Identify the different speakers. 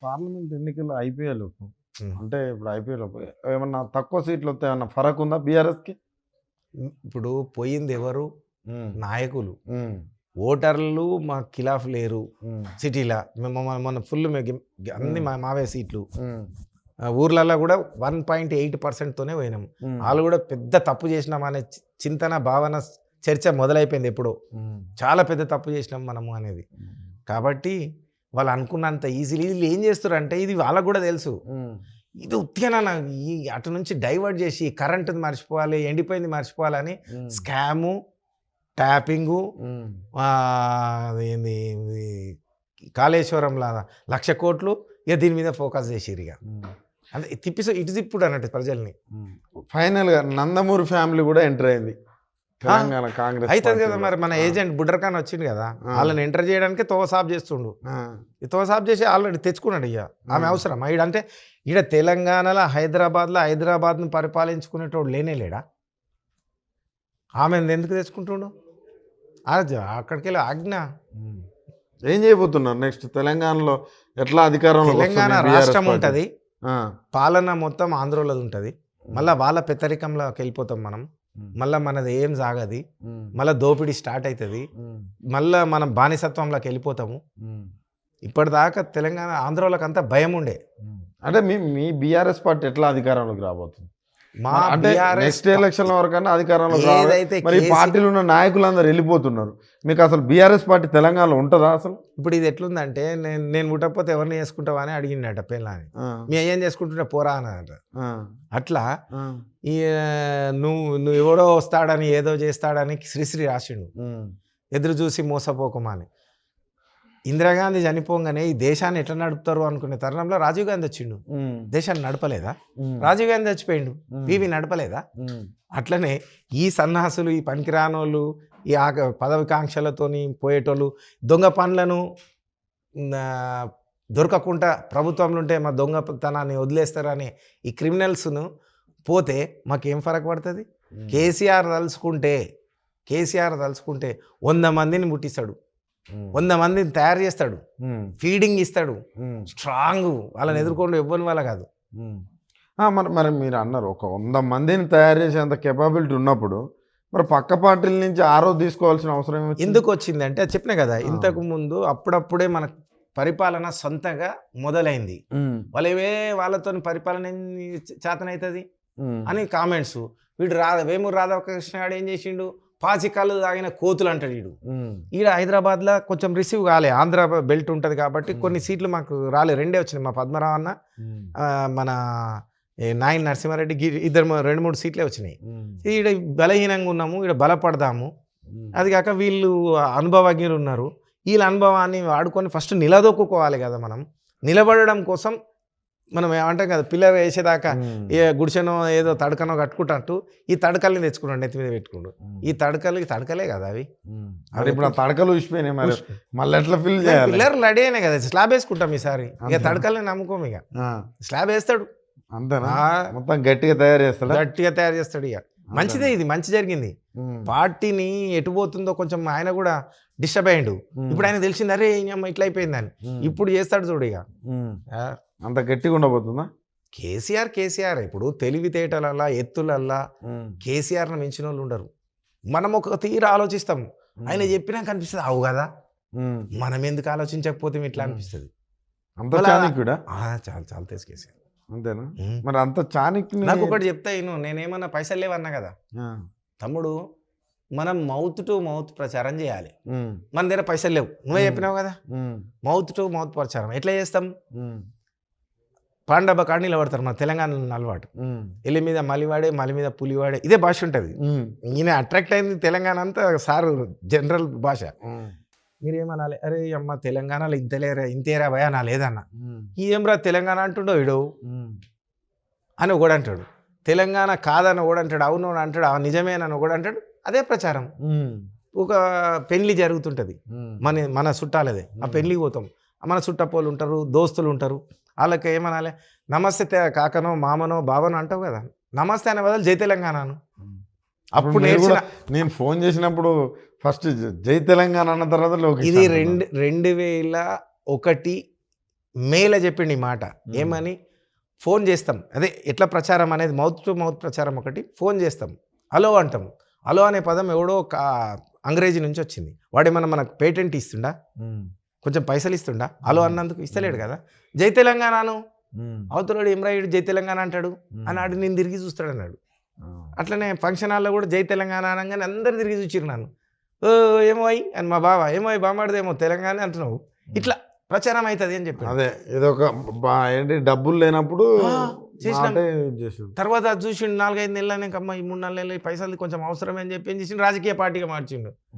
Speaker 1: Parliament ఎన్నికల్లో IPL
Speaker 2: ఉమ్.
Speaker 1: అంటే ఇప్పుడు ఐపీఎల్ ఏమన్నా తక్కువ సీట్లు వస్తే ఏమన్నా ఫరక్ ఉందా బీఆర్ఎస్కి?
Speaker 2: ఇప్పుడు పోయింది ఎవరు? నాయకులు. ఓటర్లు మా ఖిలాఫ్ లేరు సిటీలో. మేము మొన్న ఫుల్ అన్ని మావే సీట్లు. ఊర్లలో కూడా 1.8%తోనే పోయినాం. వాళ్ళు కూడా పెద్ద తప్పు చేసినామనే చింతన భావన చర్చ మొదలైపోయింది ఎప్పుడో. చాలా పెద్ద తప్పు చేసినాం మనము అనేది. కాబట్టి వాళ్ళు అనుకున్నంత ఈజీలీ వీళ్ళు ఏం చేస్తారంటే ఇది వాళ్ళకు కూడా తెలుసు. ఇది ఉత్తిగా ఈ అటు నుంచి డైవర్ట్ చేసి కరెంటుది మర్చిపోవాలి, ఎండిపోయింది మర్చిపోవాలని స్కాము, ట్యాపింగు, ఏంది కాళేశ్వరంలా 1,00,000 కోట్లు ఇక దీని మీద ఫోకస్ చేసిరు. ఇక అంటే ఇటు తిప్పుడు అన్నట్టు ప్రజల్ని.
Speaker 1: ఫైనల్గా నందమూరి ఫ్యామిలీ కూడా ఎంటర్ అయింది తెలంగాణ కాంగ్రెస్
Speaker 2: అవుతుంది కదా. మరి మన ఏజెంట్ బుడ్రఖాన్ వచ్చింది కదా, వాళ్ళని ఎంటర్ చేయడానికి తోసాబ్ చేస్తుండు. ఈ తోసాబ్ చేసి ఆల్రెడీ తెచ్చుకున్నాడు. ఇక ఆమె అవసరం అంటే ఈడ తెలంగాణలో హైదరాబాద్ను పరిపాలించుకునేటోడు లేడా? ఆమె ఎందుకు తెచ్చుకుంటుండు? అక్కడికి వెళ్ళి ఆజ్ఞ
Speaker 1: ఏం చేయబోతున్నారు నెక్స్ట్? తెలంగాణలో ఎట్లా అధికారంలో?
Speaker 2: తెలంగాణ రాష్ట్రం ఉంటుంది, పాలన మొత్తం ఆంధ్రలోది ఉంటుంది. మళ్ళీ వాళ్ళ పెత్తరికంలోకి వెళ్ళిపోతాం మనం. మళ్ళీ మనది ఏం సాగది, మళ్ళీ దోపిడీ స్టార్ట్ అవుతుంది, మళ్ళీ మనం బానిసత్వంలోకి వెళ్ళిపోతాము. ఇప్పటిదాకా తెలంగాణ ఆంధ్రలోకి అంతా భయం ఉండే.
Speaker 1: అంటే మీ బీఆర్ఎస్ పార్టీ ఎట్లా అధికారంలోకి రాబోతుంది?
Speaker 2: మా
Speaker 1: అంటే నెక్స్ట్ ఎలక్షన్ వరకన్నా అధికారంలో మరి పార్టీలో ఉన్న నాయకులందరూ వెళ్ళిపోతున్నారు. మీకు అసలు బీఆర్ఎస్ పార్టీ తెలంగాణలో ఉంటుందా అసలు?
Speaker 2: ఇప్పుడు ఇది ఎట్లుందంటే నేను పుట్టకపోతే ఎవరిని చేసుకుంటావా అని అడిగిండట పిల్లని. మీ ఏం చేసుకుంటుంటే పోరా అన్నట. అట్లా నువ్వు ఎవడో వస్తాడని ఏదో చేస్తాడని శ్రీశ్రీ రాసిండు, ఎదురు చూసి మోసపోకమా అని. ఇందిరాగాంధీ చనిపోగానే ఈ దేశాన్ని ఎట్లా నడుపుతారు అనుకునే తరుణంలో రాజీవ్ గాంధీ వచ్చిండు. దేశాన్ని నడపలేదా? రాజీవ్ గాంధీ చచ్చిపోయిండు, పివి నడపలేదా? అట్లనే ఈ సన్నాసులు, ఈ పనికిరానోళ్ళు, ఈ పదవికాంక్షలతోని పోయేటోళ్ళు, దొంగ పనులను దొరకకుండా ప్రభుత్వంలో ఉంటే మా దొంగతనాన్ని వదిలేస్తారని ఈ క్రిమినల్స్ను పోతే మాకేం ఫరక్ పడుతుంది? కేసీఆర్ తలుచుకుంటే 100 మందిని ముట్టిస్తాడు, 100 మందిని తయారు చేస్తాడు, ఫీడింగ్ ఇస్తాడు, స్ట్రాంగ్. వాళ్ళని ఎదుర్కోండి ఎవ్వని వాళ్ళ కాదు.
Speaker 1: మరి మీరు అన్నారు ఒక 100 మందిని తయారు చేసేంత కెపాబిలిటీ ఉన్నప్పుడు మరి పక్క పార్టీల నుంచి తీసుకోవాల్సిన అవసరం
Speaker 2: ఎందుకు వచ్చింది అంటే చెప్పిన కదా ఇంతకు ముందు. అప్పుడప్పుడే మన పరిపాలన సొంతంగా మొదలైంది. వాళ్ళతో పరిపాలన చేతనవుతుంది అని కామెంట్స్. వీడు వేమూరు రాధాకృష్ణ గారు ఏం చేసిండు? పాచికల్లు తాగిన కోతులు అంటాడు వీడు. ఈడ హైదరాబాద్లో కొంచెం రిసీవ్ కాలే, ఆంధ్ర బెల్ట్ ఉంటుంది కాబట్టి కొన్ని సీట్లు మాకు రాలే. 2 వచ్చినాయి. మా పద్మరావు అన్న, మన నాయన నరసింహారెడ్డి, 2-3 సీట్లే వచ్చినాయి. ఈడ బలహీనంగా ఉన్నాము, ఈడ బలపడదాము. అది కాక వీళ్ళు అనుభవజ్ఞులు ఉన్నారు. వీళ్ళ అనుభవాన్ని వాడుకొని ఫస్ట్ నిలదొక్కుకోవాలి కదా. మనం నిలబడడం కోసం మనం ఏమంటాం కదా, పిల్లర్ వేసేదాకా ఏ గుడిసెనో ఏదో తడకనో కట్టుకుంటూ ఈ తడకల్ని తెచ్చుకున్నాడు, నెత్తి మీద పెట్టుకుండు. ఈ తడకలే కదా అవి.
Speaker 1: ఇప్పుడు తడకలు ఊసిపోయినాయి, మళ్ళీ ఎట్లా ఫిల్ చేయాలి?
Speaker 2: పిల్లర్ రెడీ అయినాయి కదా, స్లాబ్ వేసుకుంటాం ఈసారి. ఇక తడకల్ని నమ్ముకోము, ఇక స్లాబ్ వేస్తాడు.
Speaker 1: అంతేనా? మొత్తం గట్టిగా తయారు
Speaker 2: చేస్తాడు. ఇక మంచిదే, ఇది మంచి జరిగింది. పార్టీని ఎటు పోతుందో కొంచెం ఆయన కూడా డిస్టర్బ్ అయ్యిండు. ఇప్పుడు ఆయన తెలిసింది, అరే ఇట్లా అయిపోయిందని. ఇప్పుడు చేస్తాడు చూడు. ఇక
Speaker 1: అంత గట్టిగా ఉండబోతుందా?
Speaker 2: కేసీఆర్ ఇప్పుడు తెలివితేటలల్లా, ఎత్తులల్లా కేసీఆర్ని మించిన వాళ్ళు ఉండరు. మనం ఒక తీరు ఆలోచిస్తాం, ఆయన చెప్పినాక అనిపిస్తుంది అవు కదా, మనం ఎందుకు ఆలోచించకపోతే ఇట్లా అనిపిస్తుంది.
Speaker 1: అంత చాణక్యుడా?
Speaker 2: చాలా తెలుసు కేసీఆర్.
Speaker 1: అంతేనా? మరి అంత చాణక్యుడు.
Speaker 2: నాకు ఒకటి చెప్తా నేనేమన్నా పైసలు లేవన్నా కదా తమ్ముడు, మనం మౌత్ టు మౌత్ ప్రచారం చేయాలి. మన దగ్గర పైసలు లేవు, నువ్వే చెప్పినావు కదా. మౌత్ టు మౌత్ ప్రచారం ఎట్లా చేస్తాం? పాండబ్బ కాడ నిలబడతారు మన తెలంగాణలో అలవాటు. ఎల్లి మీద మలివాడే, మలి మీద పులివాడే, ఇదే భాష ఉంటుంది. ఈయన అట్రాక్ట్ అయింది తెలంగాణ అంతా సారు జనరల్ భాష. మీరేమనాలి? అరే అమ్మ తెలంగాణలో ఇంతేరా భయ నా లేదన్న. ఏం రా తెలంగాణ అంటుండో వీడు అని ఒకడు అంటాడు, తెలంగాణ కాదని ఒకడు అంటాడు, అవును అంటాడు, నిజమేనని ఒకడు అంటాడు. అదే ప్రచారం. ఒక పెళ్లి జరుగుతుంటుంది మన చుట్టాలదే, ఆ పెళ్లికి పోతాం, మన చుట్టపోళ్ళు ఉంటారు, దోస్తులు ఉంటారు. వాళ్ళకి ఏమనాలి? నమస్తే కాకనో మామనో బావనో అంటావు కదా, నమస్తే అనే బదులు జై తెలంగాణను. అప్పుడు
Speaker 1: నేను ఫోన్ చేసినప్పుడు ఫస్ట్ జై తెలంగాణ అన్న తర్వాత
Speaker 2: ఇది 2001 మేలో చెప్పిండు ఈ మాట ఏమని, ఫోన్ చేస్తాం, అదే ఎట్లా ప్రచారం అనేది మౌత్ టు మౌత్ ప్రచారం ఒకటి, ఫోన్ చేస్తాం, హలో అంటాం. హలో అనే పదం ఎవడో అంగ్రేజీ నుంచి వచ్చింది. వాడేమన్నా మనకు పేటెంట్ ఇస్తుండా, కొంచెం పైసలు ఇస్తుండా? హలో అన్నందుకు ఇస్తలేడు కదా. జై తెలంగాణను అవతలడు ఏం రాయుడు జై తెలంగాణ అంటాడు అని ఆడు నేను తిరిగి చూస్తాడు అన్నాడు. అట్లనే ఫంక్షన్ హాల్లో కూడా జై తెలంగాణ అనగానే అందరు తిరిగి చూసిరు నన్ను. ఓ ఏమో అయ్యి అని మా బావ, ఏమో బామాడదేమో తెలంగాణ అంటున్నావు, ఇట్లా ప్రచారం అవుతుంది అని చెప్పి.
Speaker 1: అదే ఇదొక ఏంటి డబ్బులు లేనప్పుడు
Speaker 2: చేసినాం.
Speaker 1: మాటే చేసాం.
Speaker 2: తర్వాత చూసిండు 4-5 నెలలు అమ్మ ఈ 3-4 నెలలు ఈ పైసలు కొంచెం అవసరమే అని చెప్పి ఏం చేసిండు, రాజకీయ పార్టీగా మార్చిండు.